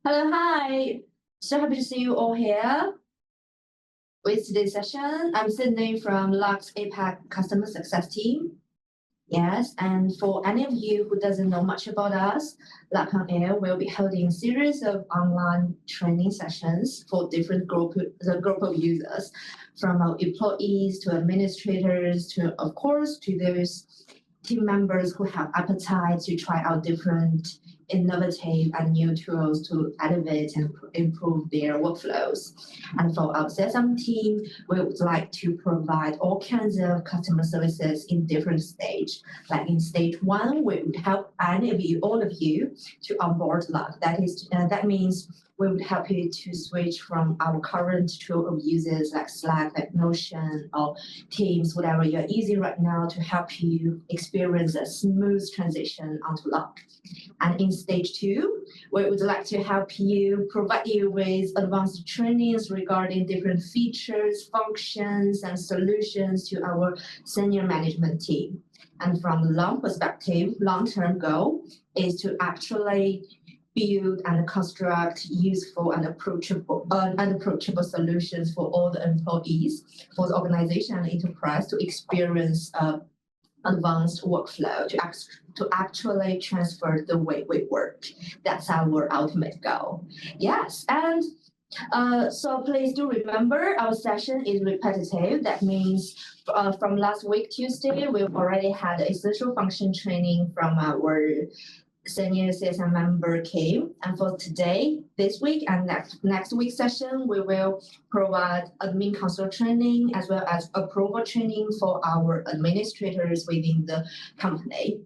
Hello, hi. So happy to see you all here with today's session. I'm Sidney from Lark's APAC Customer Success Team. Yes, and for any of you who doesn't know much about us, Lark on Air will be holding a series of online training sessions for different group of users, from our employees to administrators to, of course, to those team members who have appetite to try out different innovative and new tools to elevate and improve their workflows. And for our CSM team, we would like to provide all kinds of customer services in different stages. Like in stage 1, we would help all of you to onboard Lark. That means we would help you to switch from our current tool of users like Slack, like Notion, or Teams, whatever you're using right now, to help you experience a smooth transition onto Lark. And in stage 2, we would like to help you, provide you with advanced trainings regarding different features, functions, and solutions to our senior management team. And from the long perspective, long-term goal is to actually build and construct useful and approachable solutions for all the employees, for the organization and enterprise to experience advanced workflow to actually transfer the way we work. That's our ultimate goal. Yes, and so please do remember our session is repetitive. That means from last week, Tuesday, we've already had a social function training from our senior CSM member came, and for today, this week, and next week's session, we will provide admin console training as well as approval training for our administrators within the company.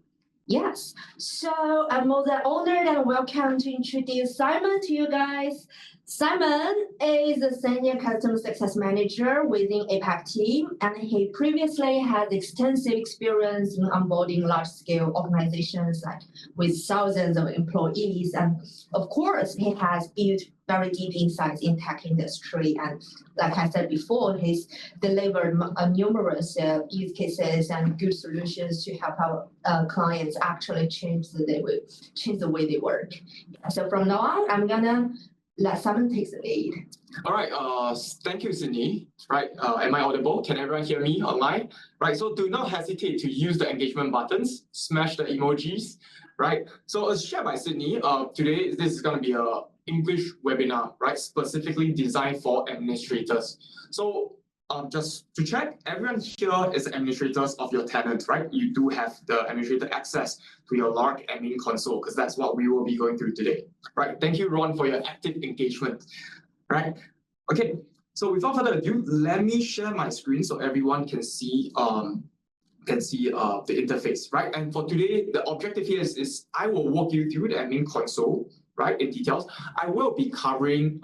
Yes, so I'm more than honored and welcome to introduce Simon to you guys. Simon is a senior customer success manager within APAC team, and he previously had extensive experience in onboarding large-scale organizations like with thousands of employees. And of course, he has built very deep insights in tech industry. And like I said before, he's delivered numerous use cases and good solutions to help our clients actually change the way they work. So from now on, I'm gonna let Simon take the lead. All right, thank you, Sidney. Right, am I audible? Can everyone hear me online? Right, so do not hesitate to use the engagement buttons, smash the emojis, right? So as shared by Sidney, today this is going to be a English webinar, right, specifically designed for administrators. So just to check, everyone here is administrators of your tenant, right? You do have the administrator access to your Lark admin console, because that's what we will be going through today, right? Thank you, Ron, for your active engagement, right? Okay, so without further ado, let me share my screen so everyone can see the interface, right? And for today, the objective here is I will walk you through the admin console, right, in details. I will be covering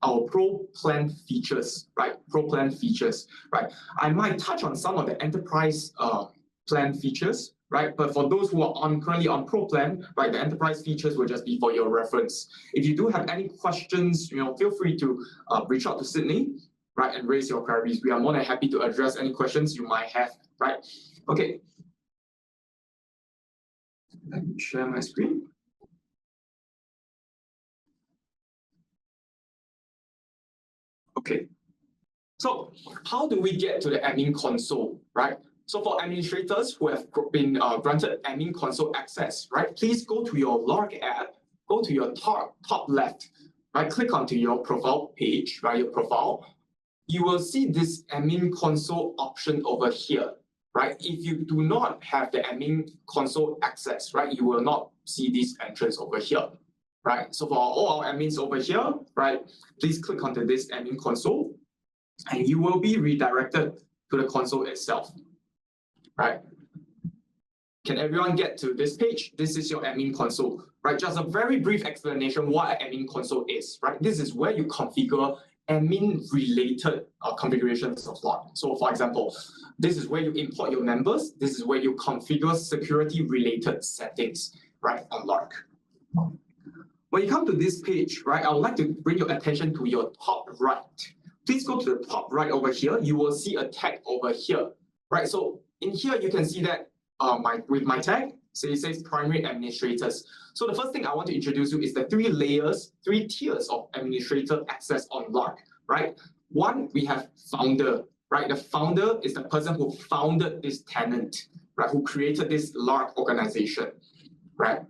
our Pro Plan features, right? Pro Plan features, right? I might touch on some of the enterprise plan features, right? But for those who are currently on Pro Plan, right, the enterprise features will just be for your reference. If you do have any questions, feel free to reach out to Sidney, right, and raise your queries. We are more than happy to address any questions you might have, right? Okay. Let me share my screen. Okay, so how do we get to the admin console, right? So for administrators who have been granted admin console access, right, please go to your Lark app, go to your top left, right, click onto your profile page, right, your profile. You will see this admin console option over here, right? If you do not have the admin console access, right, you will not see this entrance over here. Right, so for all our admins over here, right, please click onto this admin console and you will be redirected to the console itself, right? Can everyone get to this page? This is your admin console, right? Just a very brief explanation what an admin console is, right? This is where you configure admin-related configurations of Lark. So for example, this is where you import your members. This is where you configure security-related settings, right, on Lark. When you come to this page, right, I would like to bring your attention to your top right. Please go to the top right over here. You will see a tag over here, right? So in here, you can see that with my tag, So it says primary administrators. So the first thing I want to introduce you is the three tiers of administrator access on Lark, right? One, we have founder, right? The founder is the person who founded this tenant, right? Who created this Lark organization, right?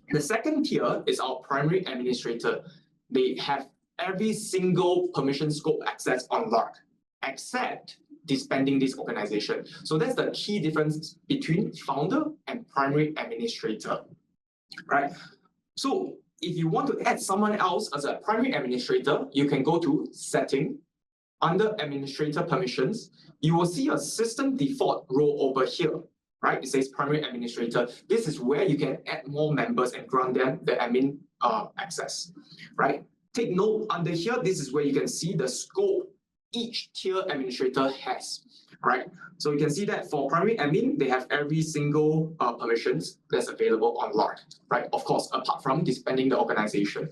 The second tier is our primary administrator. They have every single permission scope access on Lark, except disbanding this organization. So that's the key difference between founder and primary administrator, right? So if you want to add someone else as a primary administrator, you can go to Setting. Under Administrator Permissions, you will see a system default role over here, right? It says primary administrator. This is where you can add more members and grant them the admin access, right? Take note, under here, this is where you can see the scope each tier administrator has, right? So you can see that for primary admin, they have every single permissions that's available on Lark, right? Of course, apart from disbanding the organization,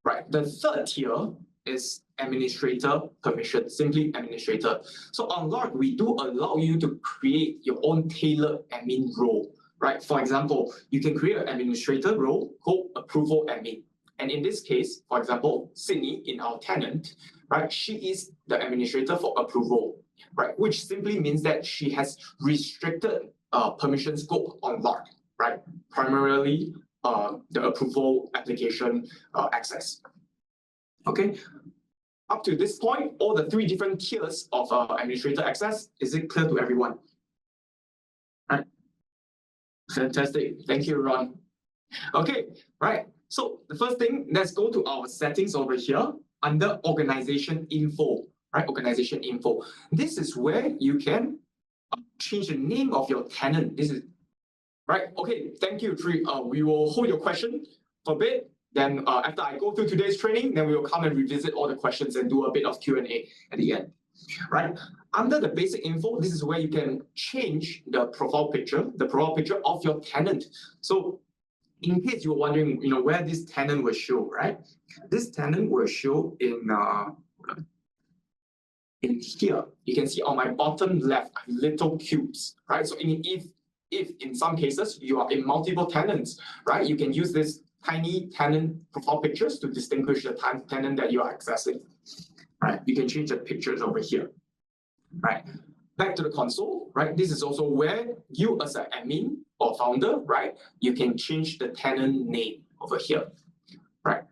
right? The third tier is administrator permission, simply administrator. So on Lark, we do allow you to create your own tailored admin role, right? For example, you can create an administrator role called approval admin. And in this case, for example, Sidney in our tenant, right? She is the administrator for approval, right? Which simply means that she has restricted permission scope on Lark, right? Primarily the approval application access. Okay, up to this point, all the three different tiers of administrator access, is it clear to everyone? Right. Fantastic. Thank you, Ron. Okay, right. So the first thing, let's go to our settings over here under organization info, right? Organization info. This is where you can change the name of your tenant. This is right. Okay, thank you, Tri. We will hold your question for a bit. Then after I go through today's training, then we will come and revisit all the questions and do a bit of Q&A at the end, right? Under the basic info, this is where you can change the profile picture of your tenant. So in case you're wondering, where this tenant will show, right? This tenant will show in here. You can see on my bottom left, little cubes, right? So if in some cases you are in multiple tenants, right? You can use this tiny tenant profile pictures to distinguish the tenant that you are accessing, right? You can change the pictures over here, right? Back to the console, right? This is also where you as an admin or founder, right? You can change the tenant name over here, right?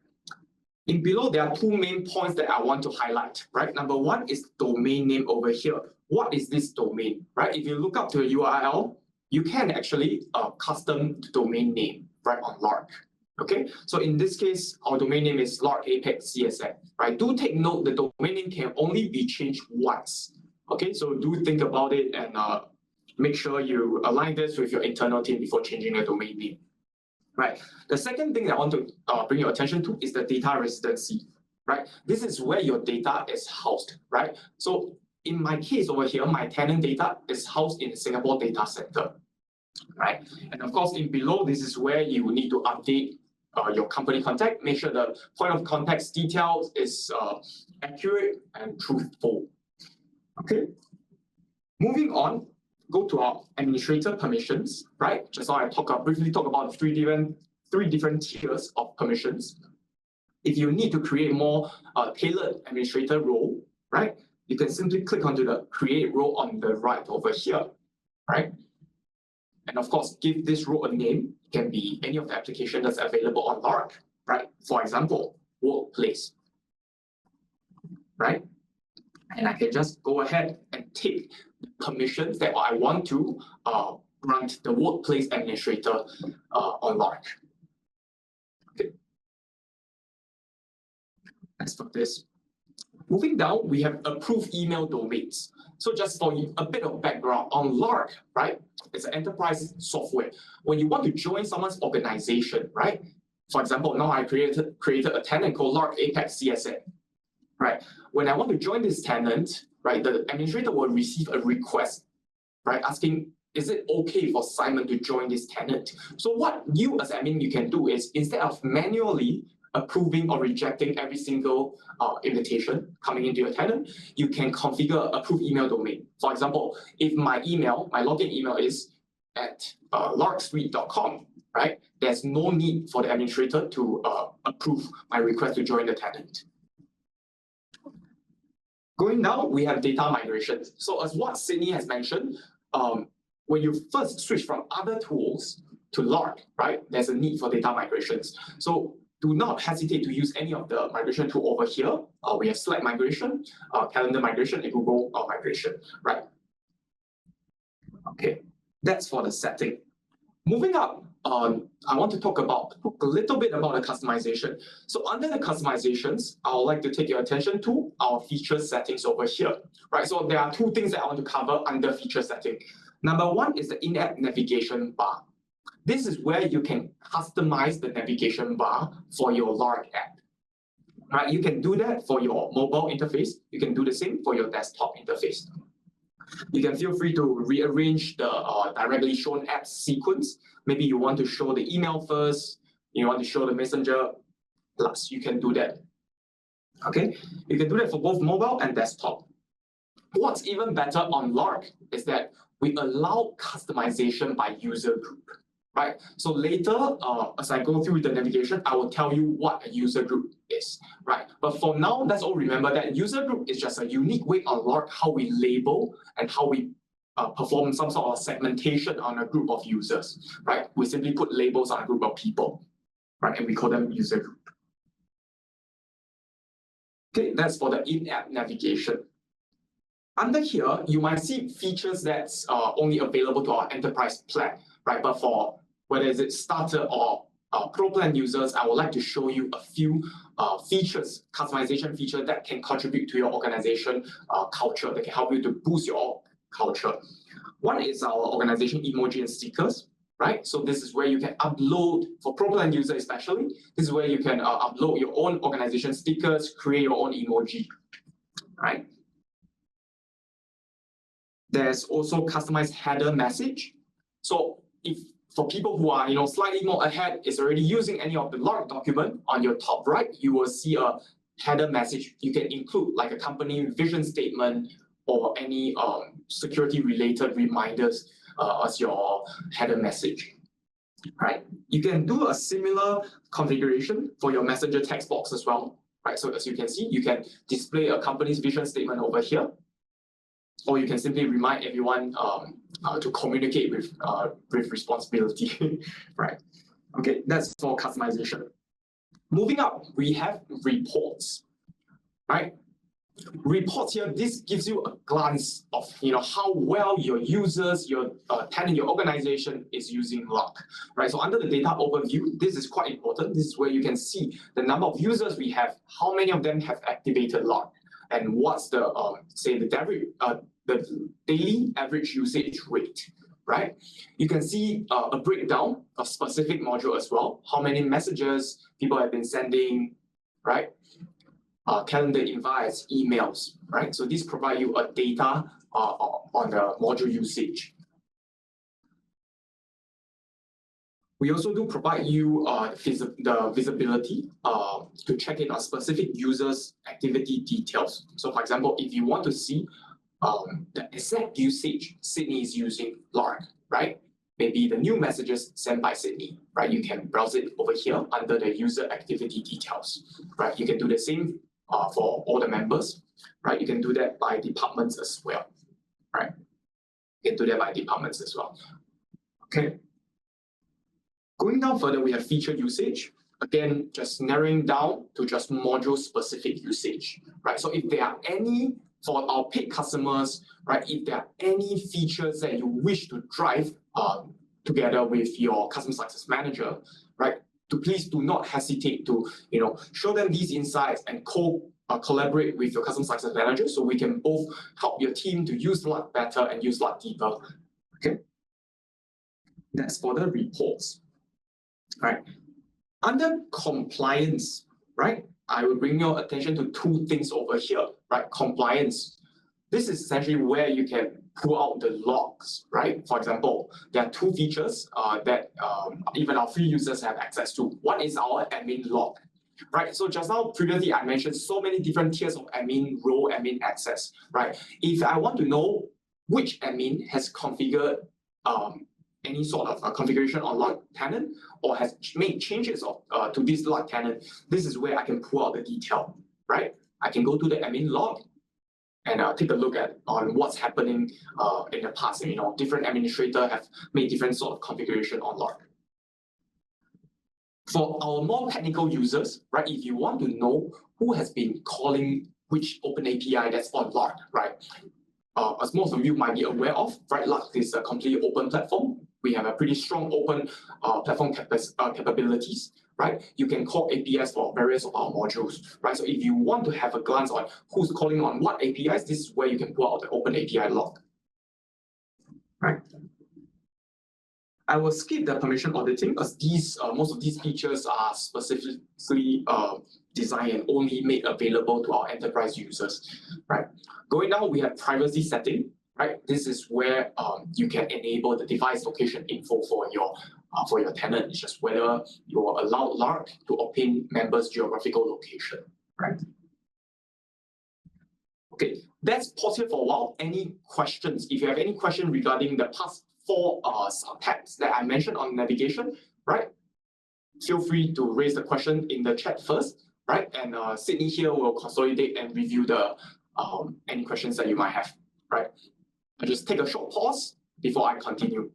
In below, there are two main points that I want to highlight, right? Number one is domain name over here. What is this domain, right? If you look up to a URL, you can actually custom the domain name, right, on Lark. Okay, so in this case, our domain name is Lark Apex CSM, right? Do take note the domain name can only be changed once. Okay, so do think about it and make sure you align this with your internal team before changing the domain name, right? The second thing that I want to bring your attention to is the data residency, right? This is where your data is housed, right? So in my case over here, my tenant data is housed in the Singapore data center, right? And of course, in below, this is where you need to update your company contact, make sure the point of contact details is accurate and truthful. Okay, moving on, go to our administrator permissions, right? Just now I briefly talk about three different tiers of permissions. If you need to create more tailored administrator role, right? You can simply click onto the create role on the right over here, right? And of course, give this role a name. It can be any of the applications that's available on Lark, right? For example, workplace, right? And I can just go ahead and take the permissions that I want to grant the workplace administrator on Lark. Okay. As for this, moving down, we have approved email domains. So just for a bit of background on Lark, right? It's an enterprise software. When you want to join someone's organization, right? For example, now I created a tenant called Lark Apex CSM, right? When I want to join this tenant, right, the administrator will receive a request, right, asking, is it okay for Simon to join this tenant? So what you as admin you can do is, instead of manually approving or rejecting every single invitation coming into your tenant, you can configure approved email domain. For example, if my login email is at larksuite.com, right, there's no need for the administrator to approve my request to join the tenant. Going down, we have data migration. So as what Sidney has mentioned, when you first switch from other tools to Lark, right, there's a need for data migrations. So do not hesitate to use any of the migration tool over here. We have Slack migration, calendar migration, and Google migration, right? Okay, that's for the setting. Moving up, I want to talk a little bit about the customization. So under the customizations, I would like to take your attention to our feature settings over here, right? So there are two things that I want to cover under feature setting. Number one is the in-app navigation bar. This is where you can customize the navigation bar for your Lark app. Right? You can do that for your mobile interface. You can do the same for your desktop interface. You can feel free to rearrange the directly shown app sequence. Maybe you want to show the email first, you want to show the messenger last. You can do that. Okay, you can do that for both mobile and desktop. What's even better on Lark is that we allow customization by user group. Right. So later, as I go through the navigation, I will tell you what a user group is. Right. But for now, let's all remember that user group is just a unique way on Lark how we label and how we perform some sort of segmentation on a group of users. Right. We simply put labels on a group of people. Right. And we call them user group. Okay, that's for the in-app navigation. Under here, you might see features that's only available to our enterprise plan. Right. But for whether it's starter or pro plan users, I would like to show you a few features, customization features that can contribute to your organization culture, that can help you to boost your culture. One is our organization emoji and stickers, right? So this is where you can upload, for pro plan users especially, this is where you can upload your own organization stickers, create your own emoji, right? There's also customized header message. So if for people who are slightly more ahead, is already using any of the Lark document, on your top right, you will see a header message. You can include like a company vision statement or any security related reminders as your header message. Right? You can do a similar configuration for your messenger text box as well. Right? So as you can see, you can display a company's vision statement over here, or you can simply remind everyone to communicate with responsibility, right? Okay, that's for customization. Moving up, we have reports, right? Reports here, this gives you a glance of how well your users, your tenant, your organization is using Lark, right? So under the data overview, this is quite important. This is where you can see the number of users we have, how many of them have activated Lark, and what's the say the daily average usage rate, right? You can see a breakdown of specific module as well, how many messages people have been sending, right? Calendar invites, emails, right? So these provide you a data on the module usage. We also do provide you the visibility to check in on specific users' activity details. So for example, if you want to see the exact usage Sidney is using Lark, right? Maybe the new messages sent by Sidney, right? You can browse it over here under the user activity details, right? You can do the same for all the members, right? You can do that by departments as well, right? You can do that by departments as well. Okay. Going down further, we have feature usage. Again, just narrowing down to just module-specific usage, right? So if there are any, for our paid customers, right, if there are any features that you wish to drive together with your customer success manager, right, please do not hesitate to show them these insights and collaborate with your customer success manager so we can both help your team to use Lark better and use Lark deeper. Okay, that's for the reports. Right. Under compliance, right, I will bring your attention to two things over here, right? Compliance. This is essentially where you can pull out the logs, right? For example, there are two features that even our free users have access to. One is our admin log, right? So just now, previously, I mentioned so many different tiers of admin role, admin access, right? If I want to know which admin has configured any sort of configuration on Lark tenant or has made changes to this Lark tenant, this is where I can pull out the detail, right? I can go to the admin log and take a look on what's happening in the past. Different administrators have made different sort of configuration on Lark. For our more technical users, right, if you want to know who has been calling which open API that's on Lark, right? As most of you might be aware of, right, Lark is a completely open platform. We have a pretty strong open platform capabilities, right? You can call APIs for various of our modules, right? So if you want to have a glance on who's calling on what APIs, this is where you can pull out the open API log, right? I will skip the permission auditing because most of these features are specifically designed and only made available to our enterprise users, right? Going down, we have privacy setting, right? This is where you can enable the device location info for your tenant. It's just whether you allow Lark to obtain members' geographical location, right? Okay, let's pause here for a while. Any questions? If you have any question regarding the past 4 subtabs that I mentioned on navigation, right? Feel free to raise the question in the chat first, right? And Sidney here will consolidate and review the any questions that you might have, right? I'll just take a short pause before I continue.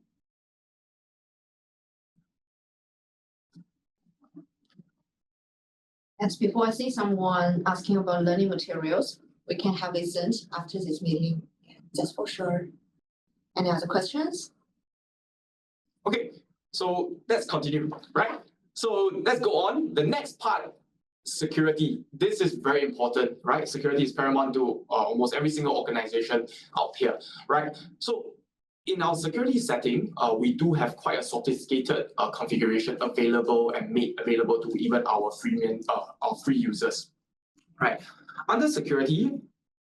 As before I see someone asking about learning materials, we can have it sent after this meeting, just for sure. Any other questions? Okay, so let's continue, right? So let's go on. The next part, security. This is very important, right? Security is paramount to almost every single organization out here, right? So in our security setting, we do have quite a sophisticated configuration available and made available to even our free users, right? Under security,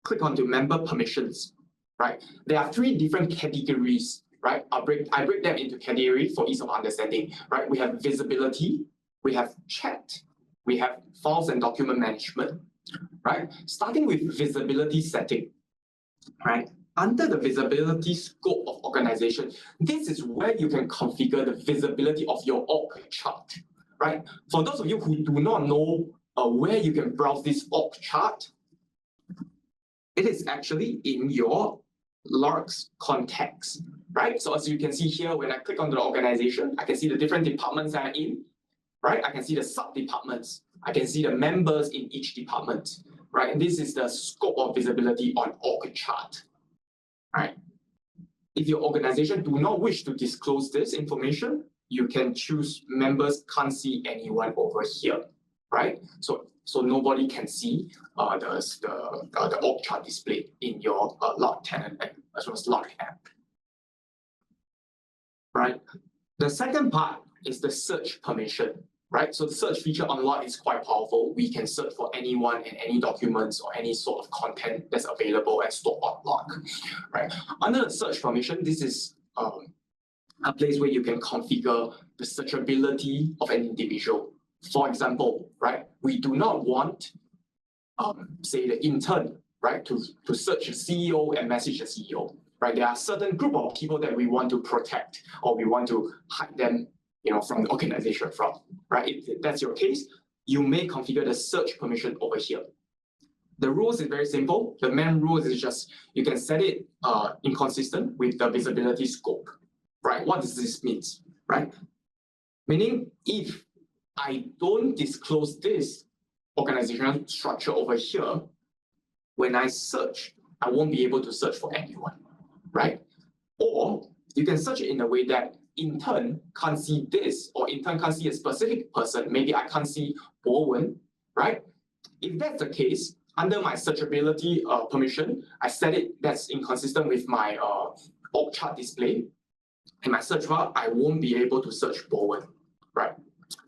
click onto member permissions, right? There are 3 different categories, right? I break them into categories for ease of understanding, right? We have visibility, we have chat, we have files and document management, right? Starting with visibility setting, right? Under the visibility scope of organization, this is where you can configure the visibility of your org chart, right? For those of you who do not know where you can browse this org chart, it is actually in your Lark's context, right? So as you can see here, when I click on the organization, I can see the different departments I'm in, right? I can see the sub-departments. I can see the members in each department, right? And this is the scope of visibility on org chart, right? If your organization do not wish to disclose this information, you can choose members can't see anyone over here, right? So nobody can see the org chart displayed in your Lark tenant as well as Lark app, right? The second part is the search permission, right? So the search feature on Lark is quite powerful. We can search for anyone and any documents or any sort of content that's available and stored on Lark, right? Under the search permission, this is a place where you can configure the searchability of an individual. For example, right, we do not want, say, the intern, right, to search a CEO and message the CEO, right? There are certain group of people that we want to protect or we want to hide them, from the organization from, right? If that's your case, you may configure the search permission over here. The rules is very simple. The main rules is just you can set it inconsistent with the visibility scope, right? What does this mean, right? Meaning if I don't disclose this organizational structure over here, when I search, I won't be able to search for anyone, right? Or you can search it in a way that intern can't see this, or intern can't see a specific person. Maybe I can't see Bowen, right? If that's the case, under my searchability permission, I set it that's inconsistent with my org chart display. In my search bar, I won't be able to search Bowen, right?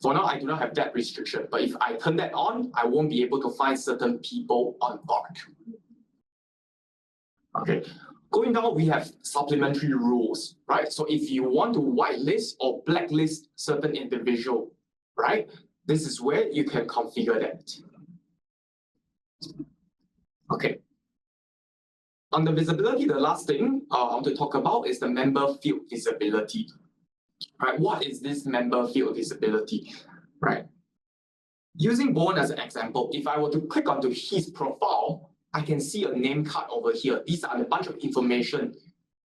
For now, I do not have that restriction, but if I turn that on, I won't be able to find certain people on Lark. Okay, going down, we have supplementary rules, right? So if you want to whitelist or blacklist certain individual, right? This is where you can configure that. Okay. On the visibility, the last thing I want to talk about is the member field visibility, right? What is this member field visibility, right? Using Bowen as an example, if I were to click onto his profile, I can see a name card over here. These are a bunch of information,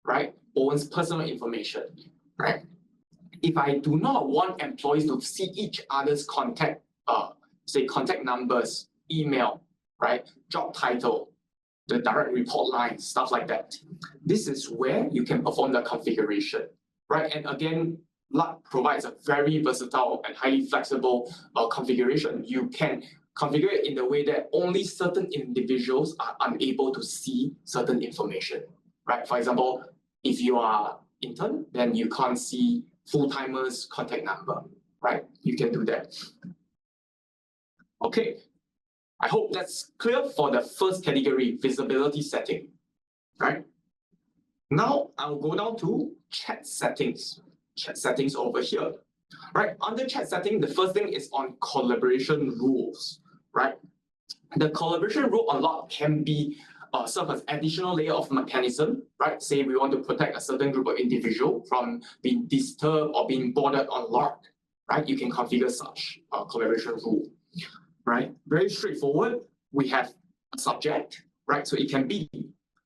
right? Bowen's personal information, right? If I do not want employees to see each other's contact, say contact numbers, email, right? Job title, the direct report line, stuff like that. This is where you can perform the configuration, right? And again, Lark provides a very versatile and highly flexible configuration. You can configure it in the way that only certain individuals are unable to see certain information, right? For example, if you are intern, then you can't see full-timers' contact number, right? You can do that. Okay, I hope that's clear for the first category, visibility setting, right? Now I'll go down to chat settings. Chat settings over here, right? Under chat setting, the first thing is on collaboration rules, right? The collaboration rule on Lark can be serve as additional layer of mechanism, right? Say we want to protect a certain group of individual from being disturbed or being bothered on Lark, right? You can configure such a collaboration rule, right? Very straightforward. We have a subject, right? So it can be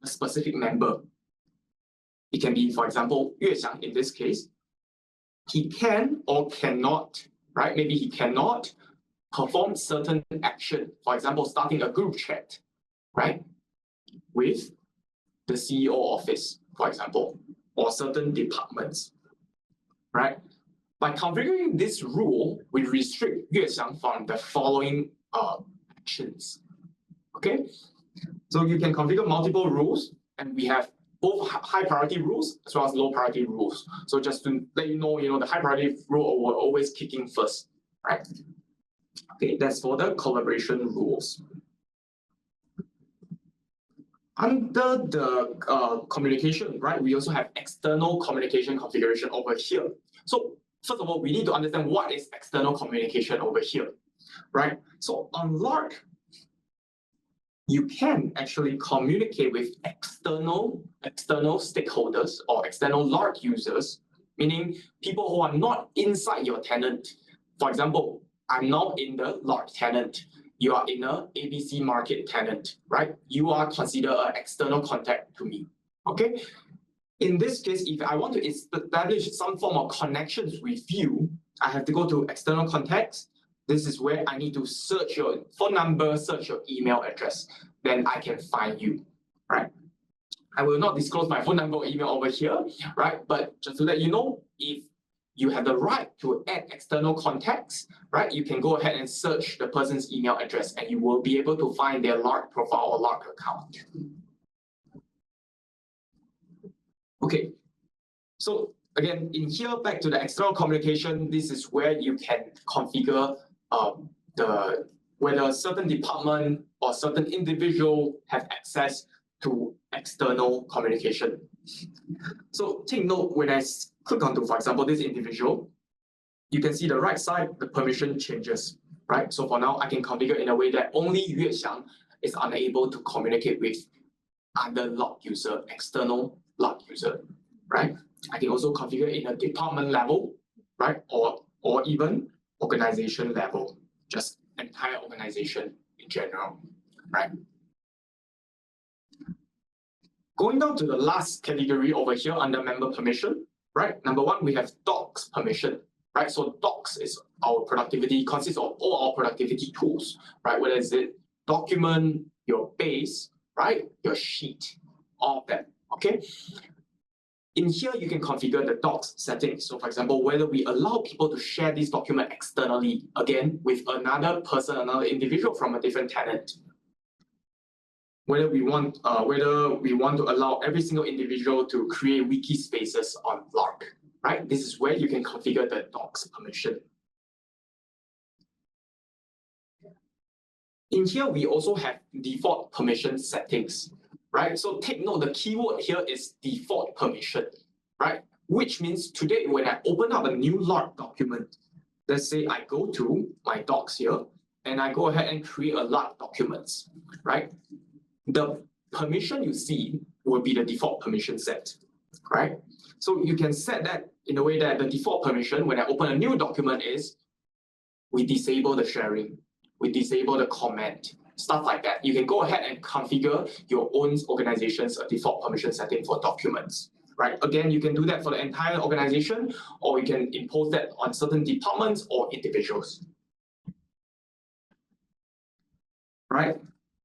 a specific member. It can be, for example, Yue Xiang in this case. He can or cannot, right? Maybe he cannot perform certain action. For example, starting a group chat, right? With the CEO office, for example, or certain departments, right? By configuring this rule, we restrict Yue Xiang from the following actions, okay? So you can configure multiple rules, and we have both high priority rules as well as low priority rules. So just to let you know, the high priority rule will always kick in first, right? Okay, that's for the collaboration rules. Under the communication, right, we also have external communication configuration over here. So first of all, we need to understand what is external communication over here, right? So on Lark, you can actually communicate with external stakeholders or external Lark users, meaning people who are not inside your tenant. For example, I'm now in the Lark tenant. You are in a ABC market tenant, right? You are considered an external contact to me, okay? In this case, if I want to establish some form of connections with you, I have to go to external contacts. This is where I need to search your phone number, search your email address. Then I can find you, right? I will not disclose my phone number or email over here, right? But just to let you know, if you have the right to add external contacts, right? You can go ahead and search the person's email address and you will be able to find their Lark profile or Lark account. Okay, so again, in here, back to the external communication, this is where you can configure whether a certain department or certain individual have access to external communication. So take note, when I click onto, for example, this individual, you can see the right side, the permission changes, right? So for now, I can configure in a way that only Yue Xiang is unable to communicate with other Lark user, external Lark user, right? I can also configure in a department level, right? Or even organization level, just entire organization in general, right? Going down to the last category over here under member permission, right? Number one, we have docs permission, right? So docs is our productivity, consists of all our productivity tools, right? Whether it's it document, your base, right? Your sheet, all of that, okay? In here, you can configure the docs settings. So for example, whether we allow people to share this document externally, again, with another person, another individual from a different tenant. Whether we want to allow every single individual to create wiki spaces on Lark, right? This is where you can configure the docs permission. In here, we also have default permission settings, right? So take note, the keyword here is default permission, right? Which means today, when I open up a new Lark document, let's say I go to my docs here, and I go ahead and create a Lark documents, right? The permission you see will be the default permission set, right? So you can set that in a way that the default permission when I open a new document is we disable the sharing, we disable the comment, stuff like that. You can go ahead and configure your own organization's default permission setting for documents. Right? Again, you can do that for the entire organization, or you can impose that on certain departments or individuals. Right?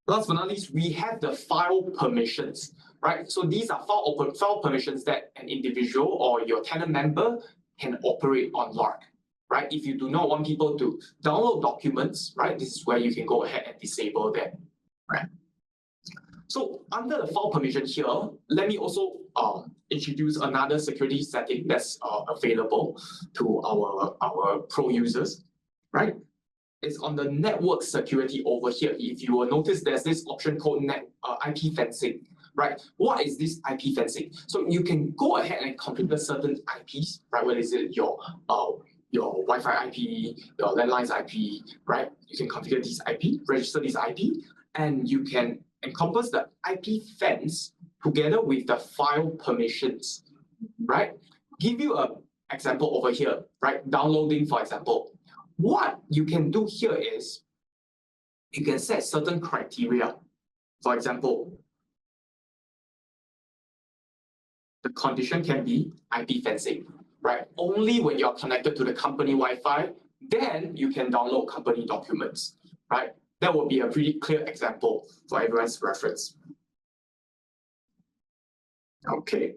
Last but not least, we have the file permissions. Right? So these are file permissions that an individual or your tenant member can operate on Lark. Right? If you do not want people to download documents, right, this is where you can go ahead and disable them. Right? So under the file permission here, let me also introduce another security setting that's available to our pro users, right? It's on the network security over here. If you will notice, there's this option called IP fencing, right? What is this IP fencing? So you can go ahead and configure certain IPs, right? Whether is it your Wi-Fi IP, your landline's IP, right? You can configure this IP, register this IP, and you can encompass the IP fence together with the file permissions, right? Give you an example over here, right? Downloading, for example. What you can do here is you can set certain criteria. For example, the condition can be IP fencing, right? Only when you're connected to the company Wi-Fi, then you can download company documents, right? That will be a pretty clear example for everyone's reference. Okay.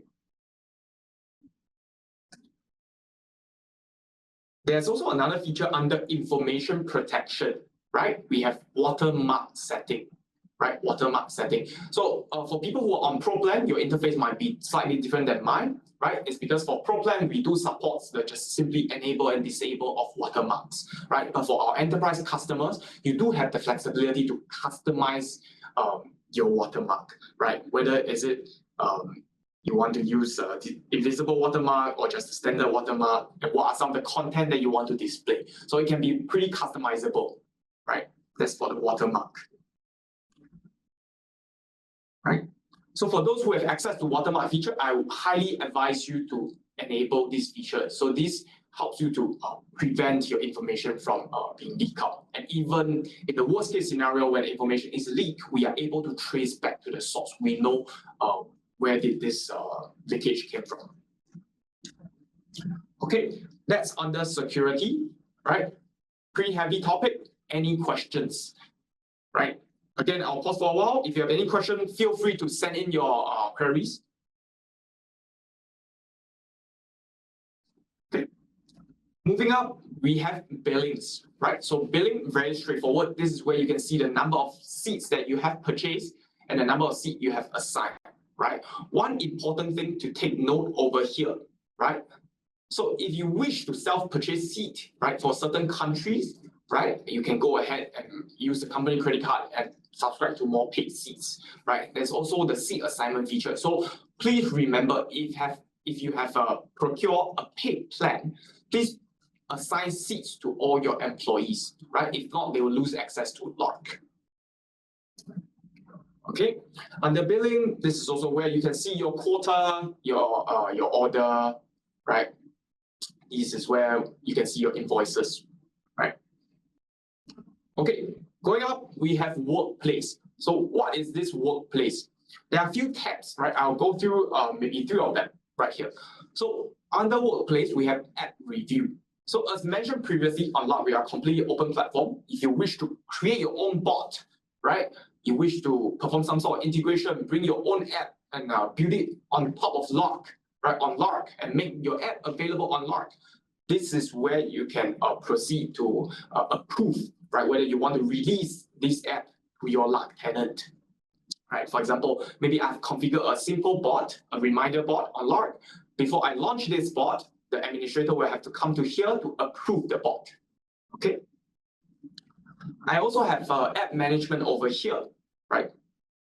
There's also another feature under information protection, right? We have watermark setting, right? Watermark setting. So for people who are on Pro Plan, your interface might be slightly different than mine, right? It's because for Pro Plan, we do support the just simply enable and disable of watermarks, right? But for our enterprise customers, you do have the flexibility to customize your watermark, right? Whether is it you want to use the invisible watermark or just a standard watermark, and what are some of the content that you want to display. So it can be pretty customizable, right? That's for the watermark. Right? So for those who have access to watermark feature, I would highly advise you to enable this feature. So this helps you to prevent your information from being leaked out. And even in the worst case scenario, when information is leaked, we are able to trace back to the source. We know where did this leakage came from. Okay, that's under security, right? Pretty heavy topic. Any questions, right? Again, I'll pause for a while. If you have any question, feel free to send in your queries. Okay. Moving up, we have billings, right? So billing, very straightforward. This is where you can see the number of seats that you have purchased and the number of seats you have assigned, right? One important thing to take note over here, right? So if you wish to self-purchase seat, right, for certain countries, right, you can go ahead and use the company credit card and subscribe to more paid seats, right? There's also the seat assignment feature. So please remember, if you have procured a paid plan, please assign seats to all your employees, right? If not, they will lose access to Lark. Okay, under billing, this is also where you can see your quota, your order, right? This is where you can see your invoices, right? Okay, going up, we have workplace. So what is this workplace? There are a few tabs, right? I'll go through maybe 3 of them right here. So under workplace, we have app review. So as mentioned previously on Lark, we are a completely open platform. If you wish to create your own bot, right? You wish to perform some sort of integration, bring your own app and build it on top of Lark, right? On Lark, and make your app available on Lark. This is where you can proceed to approve, right? Whether you want to release this app to your Lark tenant, right? For example, maybe I've configured a simple bot, a reminder bot on Lark. Before I launch this bot, the administrator will have to come to here to approve the bot, okay? I also have app management over here, right?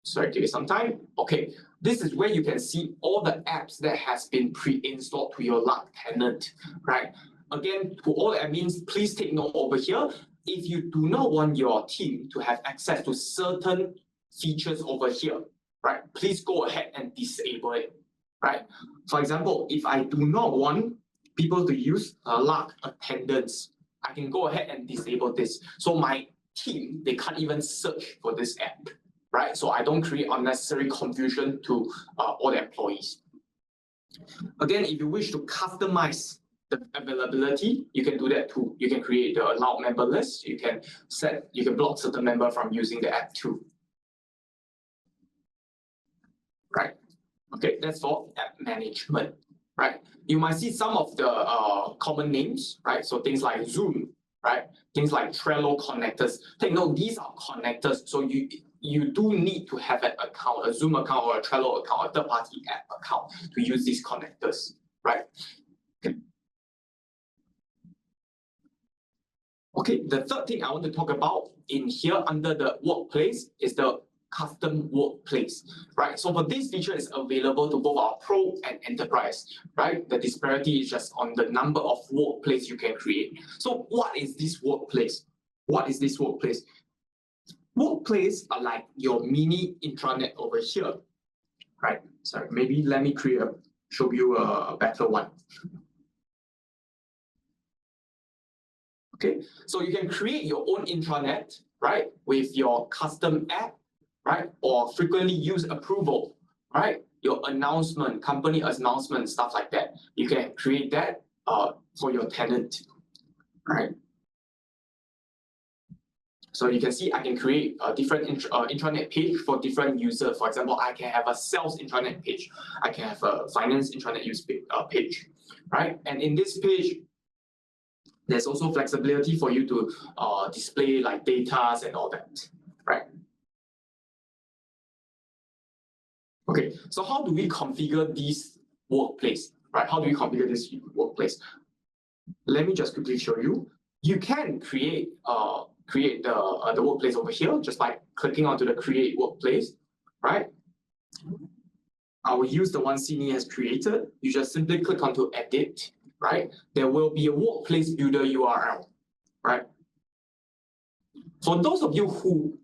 Sorry, give it some time. Okay, this is where you can see all the apps that has been pre-installed to your Lark tenant, right? Again, to all admins, please take note over here. If you do not want your team to have access to certain features over here, right? Please go ahead and disable it, right? For example, if I do not want people to use Lark attendance, I can go ahead and disable this. So my team, they can't even search for this app, right? So I don't create unnecessary confusion to all the employees. Again, if you wish to customize the availability, you can do that too. You can create the allowed member list. You can block certain member from using the app too. Right? Okay, that's for app management. Right? You might see some of the common names, right? So things like Zoom, right? Things like Trello connectors. Take note, these are connectors. So you do need to have an account, a Zoom account or a Trello account, a third-party app account to use these connectors, right? Okay, the third thing I want to talk about in here under the workplace is the custom workplace, right? So for this feature is available to both our pro and enterprise, right? The disparity is just on the number of workplace you can create. So what is this workplace? What is this workplace? Workplace are like your mini intranet over here, right? Sorry, maybe let me show you a better one. Okay, so you can create your own intranet, right, with your custom app, right, or frequently used approval, right, your announcement, company announcement, stuff like that. You can create that for your tenant, right? So you can see I can create a different intranet page for different users. For example, I can have a sales intranet page. I can have a finance intranet use page, right? And in this page, there's also flexibility for you to display like data and all that, right? Okay, so how do we configure this workplace, right? How do we configure this workplace? Let me just quickly show you. You can create the workplace over here just by clicking onto the create workplace, right? I will use the one Sidney has created. You just simply click onto edit, right? There will be a workplace builder URL, right? For those of you who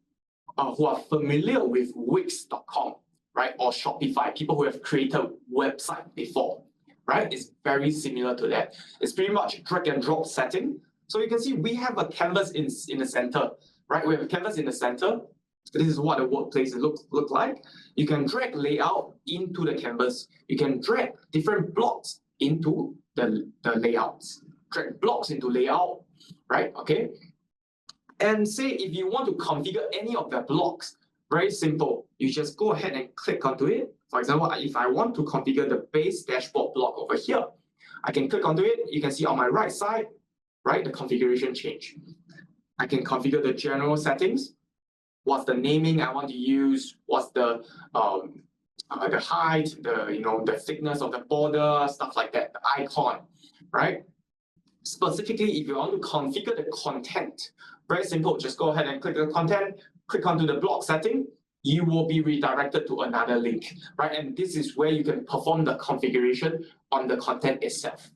are familiar with Wix.com, right, or Shopify, people who have created website before, right? It's very similar to that. It's pretty much drag and drop setting. So you can see we have a canvas in the center, right? We have a canvas in the center. This is what the workplace look like. You can drag layout into the canvas. You can drag different blocks into the layouts. Drag blocks into layout, right? Okay. And say if you want to configure any of the blocks, very simple. You just go ahead and click onto it. For example, if I want to configure the base dashboard block over here, I can click onto it. You can see on my right side, right, the configuration change. I can configure the general settings. What's the naming I want to use? What's the height, the thickness of the border, stuff like that, the icon, right? Specifically, if you want to configure the content, very simple, just go ahead and click the content, click onto the block setting, you will be redirected to another link, right? And this is where you can perform the configuration on the content itself,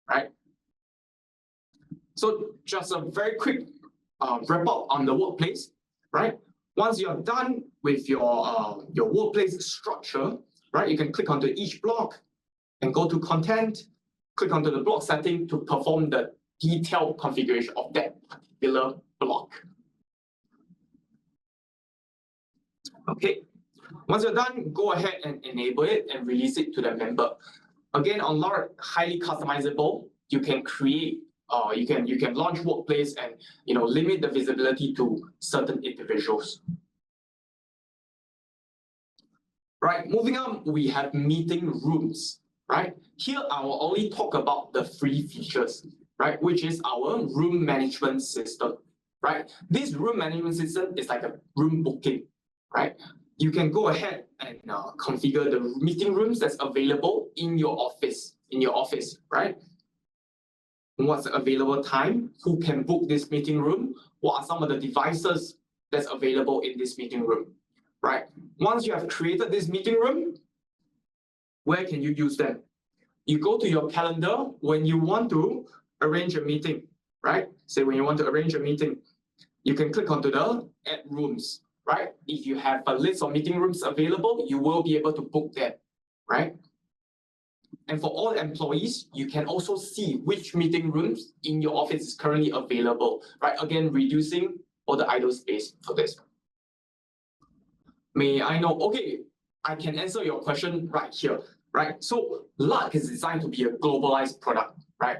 right? So just a very quick wrap up on the workplace, right? Once you're done with your workplace structure, right, you can click onto each block and go to content, click onto the block setting to perform the detailed configuration of that particular block. Okay, once you're done, go ahead and enable it and release it to the member. Again, on Lark, highly customizable. You can create, you can launch workplace and limit the visibility to certain individuals. Right, moving on, we have meeting rooms. Right, here I will only talk about the free features, right, which is our room management system. Right, this room management system is like a room booking. Right, you can go ahead and configure the meeting rooms that's available in your office. Right, what's the available time? Who can book this meeting room? What are some of the devices that's available in this meeting room? Right, once you have created this meeting room, where can you use them? You go to your calendar when you want to arrange a meeting, right? Say when you want to arrange a meeting, you can click onto the add rooms, right? If you have a list of meeting rooms available, you will be able to book them, right? And for all employees, you can also see which meeting rooms in your office is currently available, right? Again, reducing all the idle space for this. May I know, okay, I can answer your question right here, right? So Lark is designed to be a globalized product, right?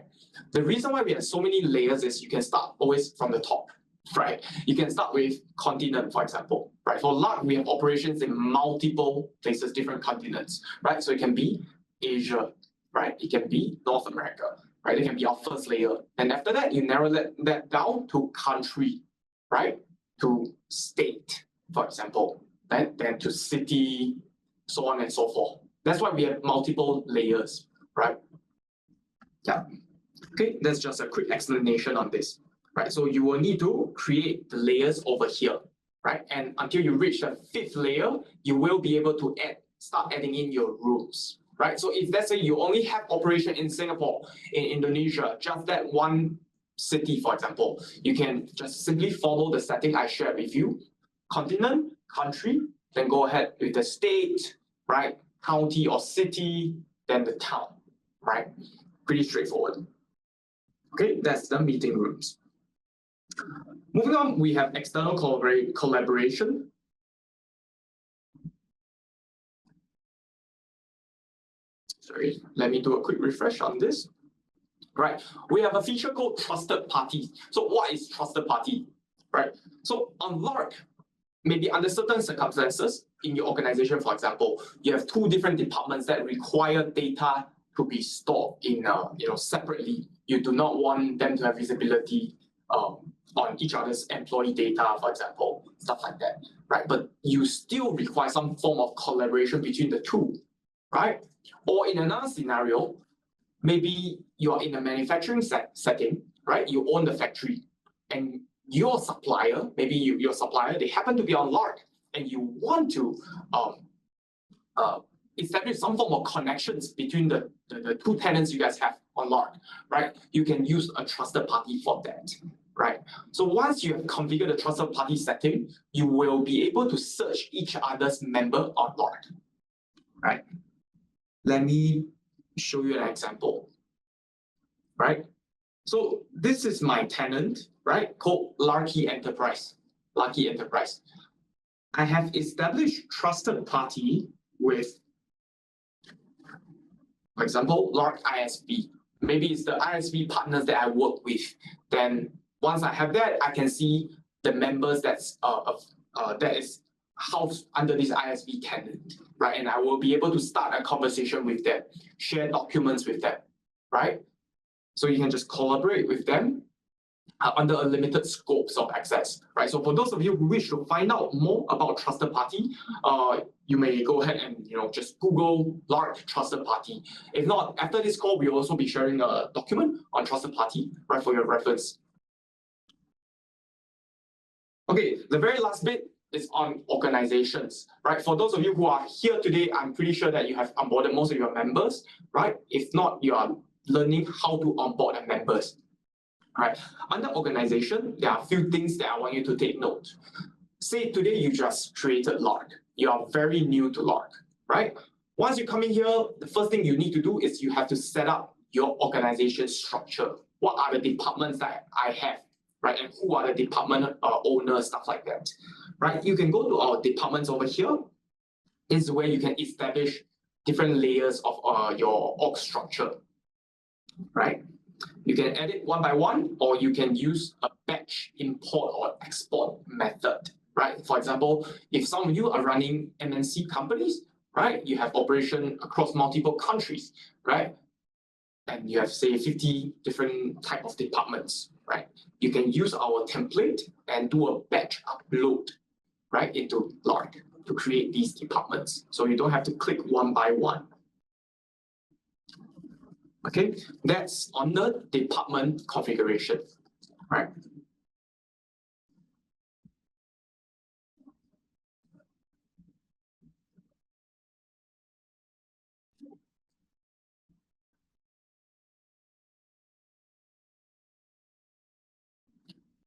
The reason why we have so many layers is you can start always from the top, right? You can start with continent, for example, right? For Lark, we have operations in multiple places, different continents, right? So it can be Asia, right? It can be North America, right? It can be our first layer. And after that, you narrow that down to country, right? To state, for example, right? Then to city, so on and so forth. That's why we have multiple layers, right? Yeah. Okay, that's just a quick explanation on this, right? So you will need to create the layers over here, right? And until you reach the 5th layer, you will be able to start adding in your rooms, right? So if let's say you only have operation in Singapore, in Indonesia, just that one city, for example, you can just simply follow the setting I shared with you. Continent, country, then go ahead with the state, right? County or city, then the town, right? Pretty straightforward. Okay, that's the meeting rooms. Moving on, we have external collaboration. Sorry, let me do a quick refresh on this. Right, we have a feature called trusted parties. So what is trusted party? Right, so on Lark, maybe under certain circumstances in your organization, for example, you have 2 different departments that require data to be stored in separately. You do not want them to have visibility on each other's employee data, for example, stuff like that, right? But you still require some form of collaboration between the 2, right? Or in another scenario, maybe you're in a manufacturing setting, right? You own the factory, and your supplier, maybe your supplier, they happen to be on Lark, and you want to establish some form of connections between the 2 tenants you guys have on Lark, right? You can use a trusted party for that, right? So once you have configured the trusted party setting, you will be able to search each other's member on Lark, right? Let me show you an example, right? So this is my tenant, right, called Larky Enterprise. Larky Enterprise. I have established trusted party with, for example, Lark ISV. Maybe it's the ISV partners that I work with. Then once I have that, I can see the members that is housed under this ISV tenant, right? And I will be able to start a conversation with them, share documents with them, right? So you can just collaborate with them under a limited scopes of access, right? So for those of you who wish to find out more about trusted party, you may go ahead and just Google Lark trusted party. If not, after this call, we'll also be sharing a document on trusted party, right, for your reference. Okay, the very last bit is on organizations, right? For those of you who are here today, I'm pretty sure that you have onboarded most of your members, right? If not, you are learning how to onboard the members. Right. Under organization, there are a few things that I want you to take note. Say today you just created Lark. You are very new to Lark, right? Once you come in here, the first thing you need to do is you have to set up your organization structure. What are the departments that I have, right? And who are the department owners, stuff like that, right? You can go to our departments over here. This is where you can establish different layers of your org structure, right? You can edit one by one, or you can use a batch import or export method, right? For example, if some of you are running MNC companies, right? You have operation across multiple countries, right? And you have, say, 50 different type of departments, right? You can use our template and do a batch upload, right, into Lark to create these departments. So you don't have to click one by one. Okay, that's on the department configuration, right?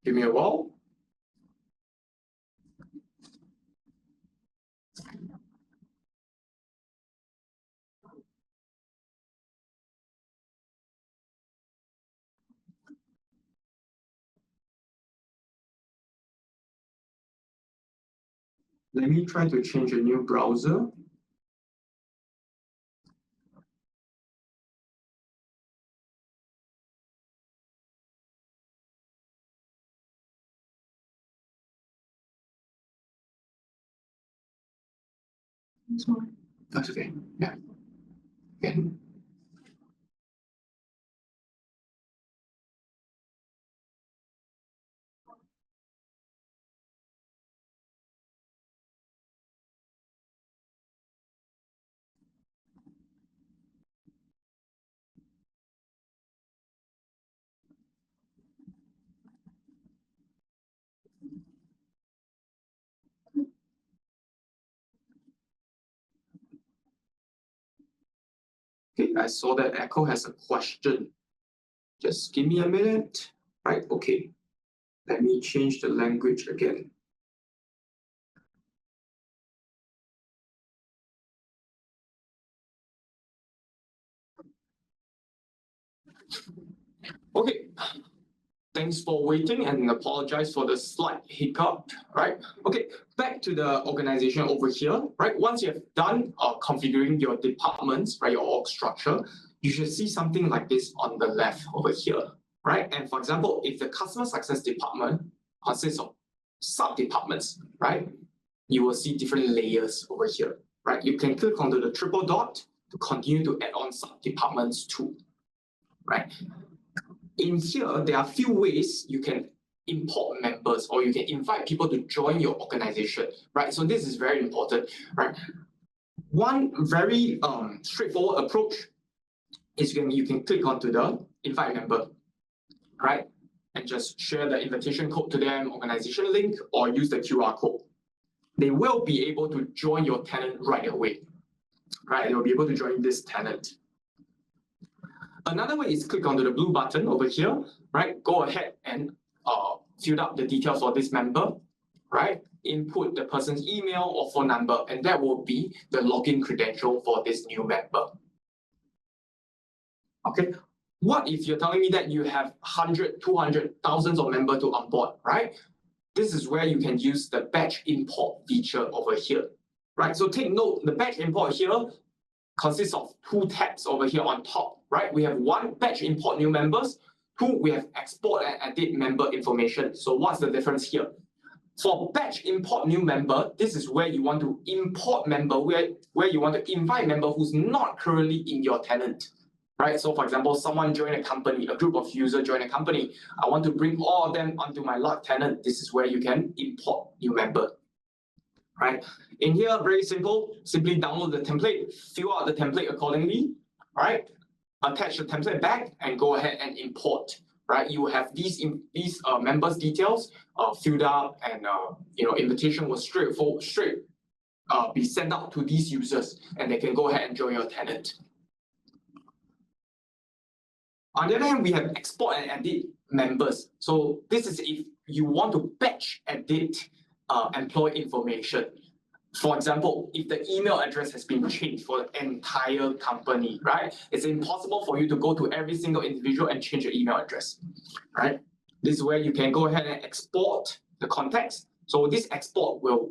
Give me a while. Let me try to change a new browser. That's okay. Yeah. Okay. Okay, I saw that Echo has a question. Just give me a minute. Right, okay. Let me change the language again. Okay, thanks for waiting and apologize for the slight hiccup, right? Okay, back to the organization over here, right? Once you have done configuring your departments, right, your org structure, you should see something like this on the left over here, right? And for example, if the customer success department consists of sub-departments, right? You will see different layers over here, right? You can click onto the triple dot to continue to add on sub-departments too, right? In here, there are a few ways you can import members or you can invite people to join your organization, right? So this is very important, right? One very straightforward approach is you can click onto the invite member, right? And just share the invitation code to them, organization link, or use the QR code. They will be able to join your tenant right away, right? They will be able to join this tenant. Another way is click onto the blue button over here, right? Go ahead and fill up the details for this member, right? Input the person's email or phone number, and that will be the login credential for this new member. Okay, what if you're telling me that you have 100, 200, thousands of members to onboard, right? This is where you can use the batch import feature over here, right? So take note, the batch import here consists of two tabs over here on top, right? We have one, batch import new members. Two, we have export and edit member information. So what's the difference here? For batch import new member, this is where you want to import member, where you want to invite member who's not currently in your tenant, right? So for example, someone joined a company, a group of users join a company. I want to bring all of them onto my Lark tenant. This is where you can import new member, right? In here, very simple, simply download the template, fill out the template accordingly, right? Attach the template back and go ahead and import, right? You have these members details filled up, and invitation will straight be sent out to these users, and they can go ahead and join your tenant. On the other hand, we have export and edit members. So this is if you want to batch edit employee information. For example, if the email address has been changed for the entire company, right? It's impossible for you to go to every single individual and change your email address, right? This is where you can go ahead and export the context. So this export will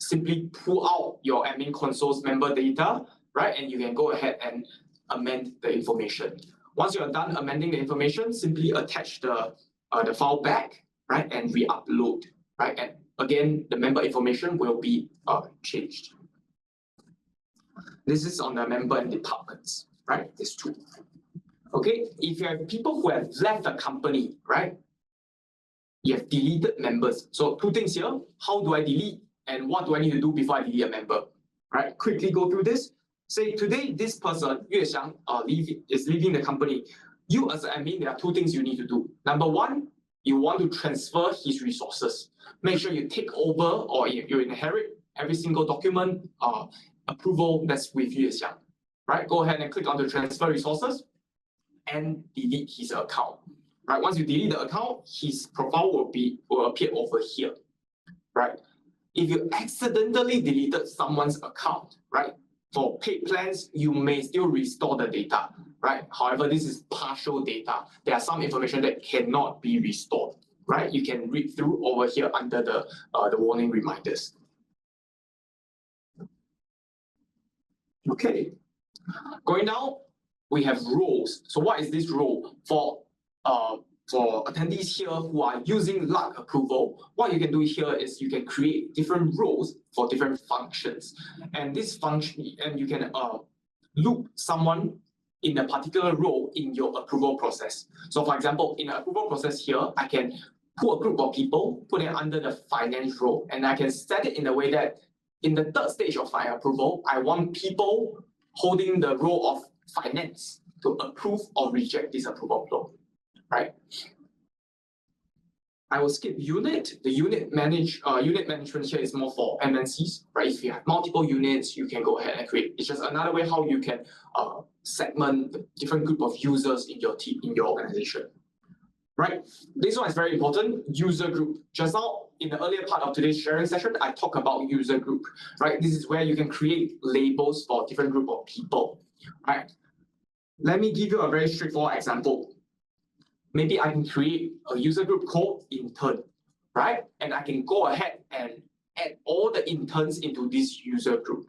simply pull out your admin console's member data, right? And you can go ahead and amend the information. Once you're done amending the information, simply attach the file back, right? And re-upload, right? And again, the member information will be changed. This is on the member and departments, right? This two. Okay, if you have people who have left the company, right? You have deleted members. So two things here, how do I delete and what do I need to do before I delete a member? Right, quickly go through this. Say today, this person, Yue Xiang, is leaving the company. You as an admin, there are two things you need to do. Number one, you want to transfer his resources. Make sure you take over or you inherit every single document approval that's with Yue Xiang. Right, go ahead and click on the transfer resources and delete his account. Right, once you delete the account, his profile will appear over here. Right, if you accidentally deleted someone's account, right, for paid plans, you may still restore the data, right? However, this is partial data. There are some information that cannot be restored, right? You can read through over here under the warning reminders. Okay. Going down, we have roles. So what is this role? For attendees here who are using Lark approval, what you can do here is you can create different roles for different functions. And this function, and you can loop someone in a particular role in your approval process. So for example, in the approval process here, I can put a group of people, put it under the finance role, and I can set it in a way that in the third stage of my approval, I want people holding the role of finance to approve or reject this approval flow, right? I will skip unit. The unit management here is more for MNCs, right? If you have multiple units, you can go ahead and create. It's just another way how you can segment the different group of users in your team, in your organization, right? This one is very important. User group. Just now, in the earlier part of today's sharing session, I talked about user group, right? This is where you can create labels for different group of people, right? Let me give you a very straightforward example. Maybe I can create a user group called intern, right? And I can go ahead and add all the interns into this user group,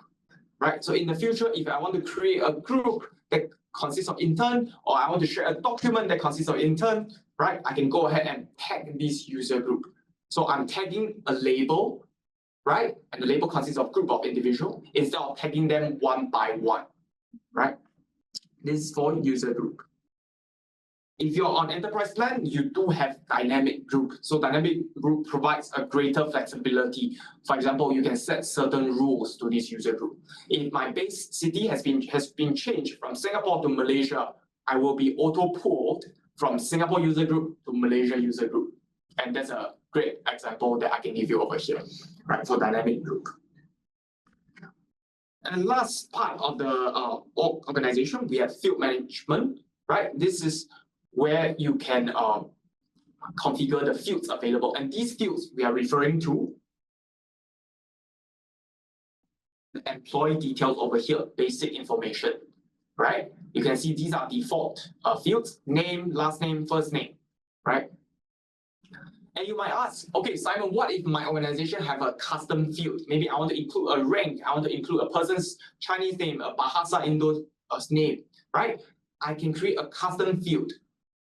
right? So in the future, if I want to create a group that consists of intern, or I want to share a document that consists of intern, right? I can go ahead and tag this user group. So I'm tagging a label, right? And the label consists of group of individuals instead of tagging them one by one, right? This is for user group. If you're on enterprise plan, you do have dynamic group. So dynamic group provides a greater flexibility. For example, you can set certain rules to this user group. If my base city has been changed from Singapore to Malaysia, I will be auto-pulled from Singapore user group to Malaysia user group. And that's a great example that I can give you over here, right, for dynamic group. And last part of the organization, we have field management, right? This is where you can configure the fields available. And these fields we are referring to the employee details over here, basic information, right? You can see these are default fields, name, last name, first name, right? And you might ask, okay, Simon, what if my organization have a custom field? Maybe I want to include a rank, I want to include a person's Chinese name, a Bahasa Indo's name, right? I can create a custom field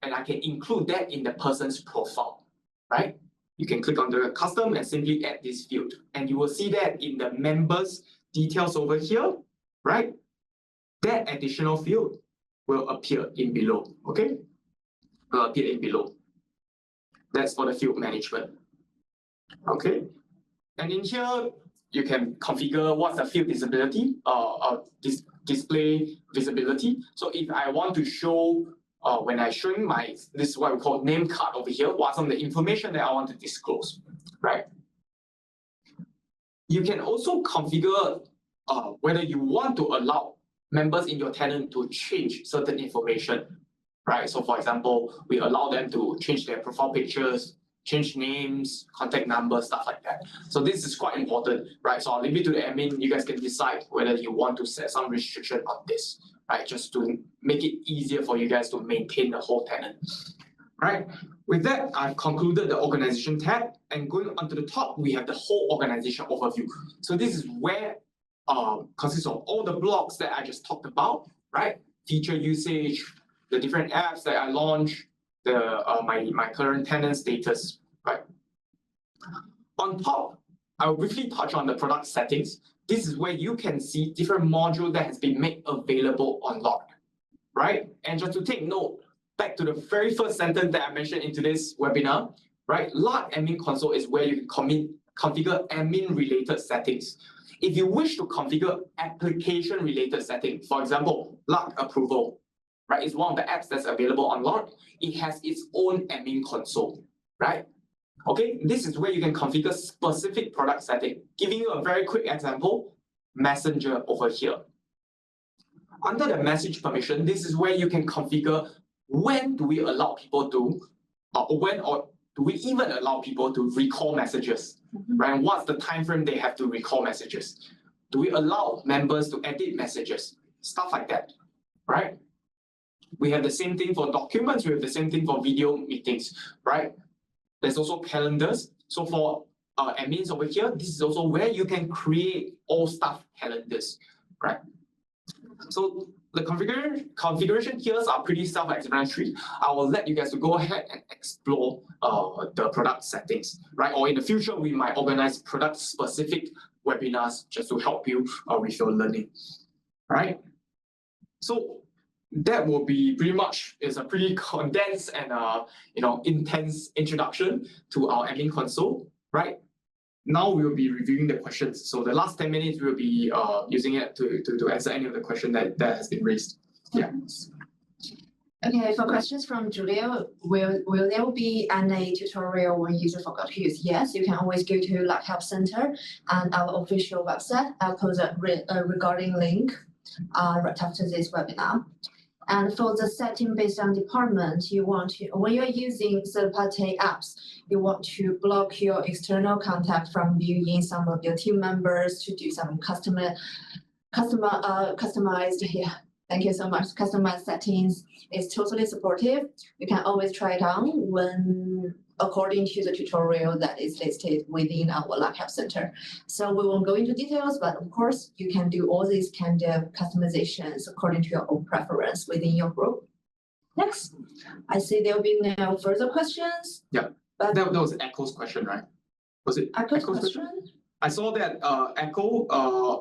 and I can include that in the person's profile, right? You can click on the custom and simply add this field. And you will see that in the members details over here, right? That additional field will appear in below, okay? Will appear in below. That's for the field management, okay? And in here, you can configure what's the field visibility, display visibility. So if I want to show, when I showing this is what we call name card over here, what's some of the information that I want to disclose, right? You can also configure whether you want to allow members in your tenant to change certain information, right? So for example, we allow them to change their profile pictures, change names, contact numbers, stuff like that. So this is quite important, right? So I'll leave it to the admin. You guys can decide whether you want to set some restriction on this, right? Just to make it easier for you guys to maintain the whole tenant, right? With that, I've concluded the organization tab, and going onto the top, we have the whole organization overview. So this is where consists of all the blocks that I just talked about, right? Feature usage, the different apps that I launched, the my current tenant status, right? On top, I will briefly touch on the product settings. This is where you can see different modules that has been made available on Lark, right? And just to take note, back to the very first sentence that I mentioned in today's webinar, right? Lark Admin Console is where you can configure admin-related settings. If you wish to configure application-related settings, for example, Lark Approval, right? It's one of the apps that's available on Lark. It has its own admin console, right? Okay, this is where you can configure specific product setting. Giving you a very quick example, Messenger over here. Under the message permission, this is where you can configure when do we allow people to, or do we even allow people to recall messages, right? What's the time frame they have to recall messages? Do we allow members to edit messages? Stuff like that, right? We have the same thing for documents. We have the same thing for video meetings, right? There's also calendars. So for admins over here, this is also where you can create all staff calendars, right? So the configuration here are pretty self-explanatory. I will let you guys to go ahead and explore the product settings, right? Or in the future, we might organize product-specific webinars just to help you with your learning, right? So that will be pretty much, it's a pretty condensed and intense introduction to our admin console, right? Now we will be reviewing the questions. So the last 10 minutes, we'll be using it to answer any of the question that has been raised. Yeah. Okay, for questions from Julia, will there be any tutorial when user forgot to use? Yes, you can always go to Lark Help Center and our official website. I'll post a regarding link right after this webinar. And for the setting based on department, you want to, when you're using third-party apps, you want to block your external contact from viewing some of your team members to do some customized, yeah, thank you so much. Customized settings is totally supportive. You can always try it on when according to the tutorial that is listed within our Lark Help Center. So we won't go into details, but of course, you can do all these kind of customizations according to your own preference within your group. Next, I see there will be no further questions. Yeah, but that was Echo's question, right? Was it Echo's question? I saw that Echo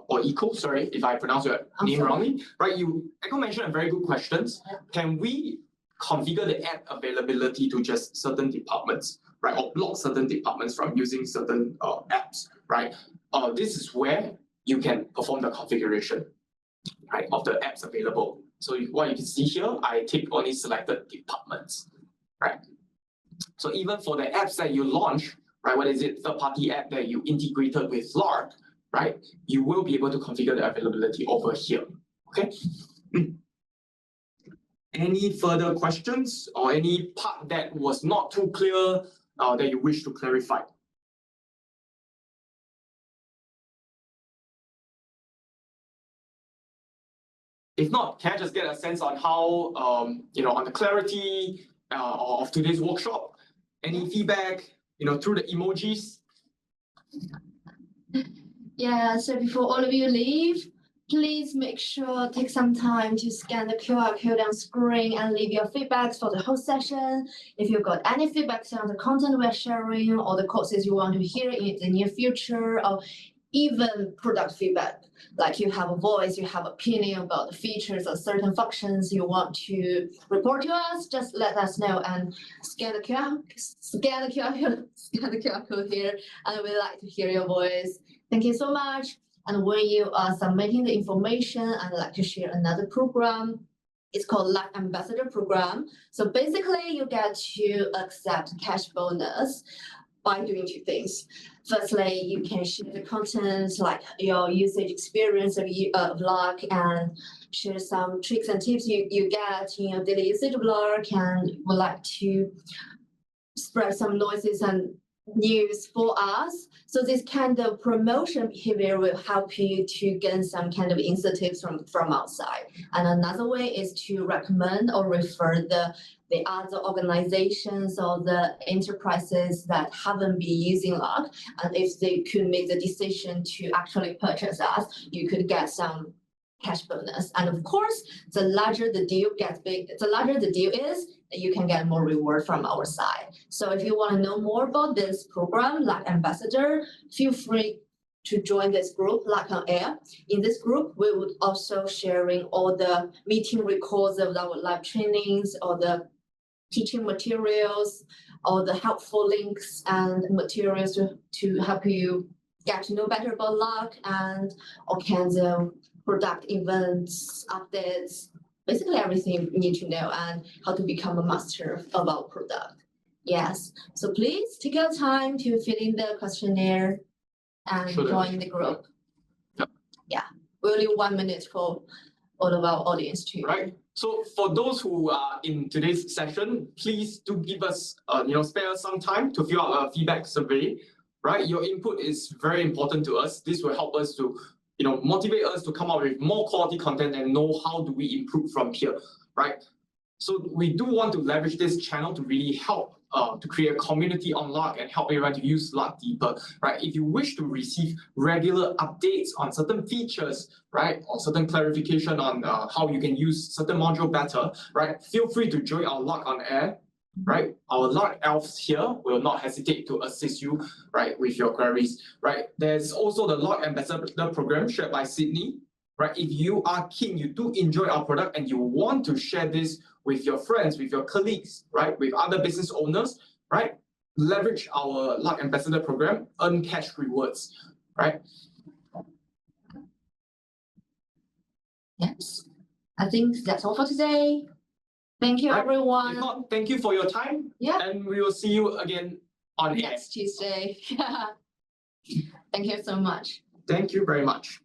or Echo, sorry if I pronounce your name wrongly, right? Echo mentioned a very good question. Can we configure the app availability to just certain departments, right? Or block certain departments from using certain apps, right? This is where you can perform the configuration, right, of the apps available. So what you can see here, I take only selected departments, right? So even for the apps that you launch, right, what is it, third-party app that you integrated with Lark, right? You will be able to configure the availability over here, okay? Any further questions or any part that was not too clear that you wish to clarify? If not, can I just get a sense on how, on the clarity of today's workshop? Any feedback, through the emojis? Yeah, so before all of you leave, please make sure take some time to scan the QR code on screen and leave your feedbacks for the whole session. If you've got any feedbacks on the content we're sharing or the courses you want to hear in the near future, or even product feedback, like you have a voice, you have opinion about the features or certain functions you want to report to us, just let us know and scan the QR code here, and we'd like to hear your voice. Thank you so much. And when you are submitting the information, I'd like to share another program. It's called Lark Ambassador Program. So basically, you get to accept cash bonus by doing two things. Firstly, you can share the content, like your usage experience of Lark, and share some tricks and tips you get in your daily usage of Lark, and would like to spread some noises and news for us. So this kind of promotion behavior will help you to gain some kind of incentives from outside. And another way is to recommend or refer the other organizations or the enterprises that haven't been using Lark. And if they could make the decision to actually purchase us, you could get some cash bonus. And of course, the larger the deal is, you can get more reward from our side. So if you want to know more about this program, Lark Ambassador, feel free to join this group, Lark on Air. In this group, we would also sharing all the meeting records of our live trainings, or the teaching materials, or the helpful links and materials to help you get to know better about Lark, and all kinds of product events, updates, basically everything you need to know, and how to become a master of our product. Yes, so please take your time to fill in the questionnaire and join the group. Yep. Yeah, we'll leave 1 minute for all of our audience too. Right. So for those who are in today's session, please do give us, spare us some time to fill out a feedback survey. Right, your input is very important to us. This will help us to motivate us to come up with more quality content and know how do we improve from here, right? So we do want to leverage this channel to really help to create a community on Lark and help everyone to use Lark deeper, right? If you wish to receive regular updates on certain features, right, or certain clarification on how you can use certain module better, right, feel free to join our Lark on Air, right? Our Lark elves here will not hesitate to assist you, right, with your queries, right? There's also the Lark Ambassador program shared by Sidney, right? If you are keen, you do enjoy our product and you want to share this with your friends, with your colleagues, right, with other business owners, right? Leverage our Lark Ambassador program, earn cash rewards, right? Yes, I think that's all for today. Thank you, Right. everyone. If not, thank you for your time. Yeah. And we will see you again on air. Next Tuesday. Thank you so much. Thank you very much.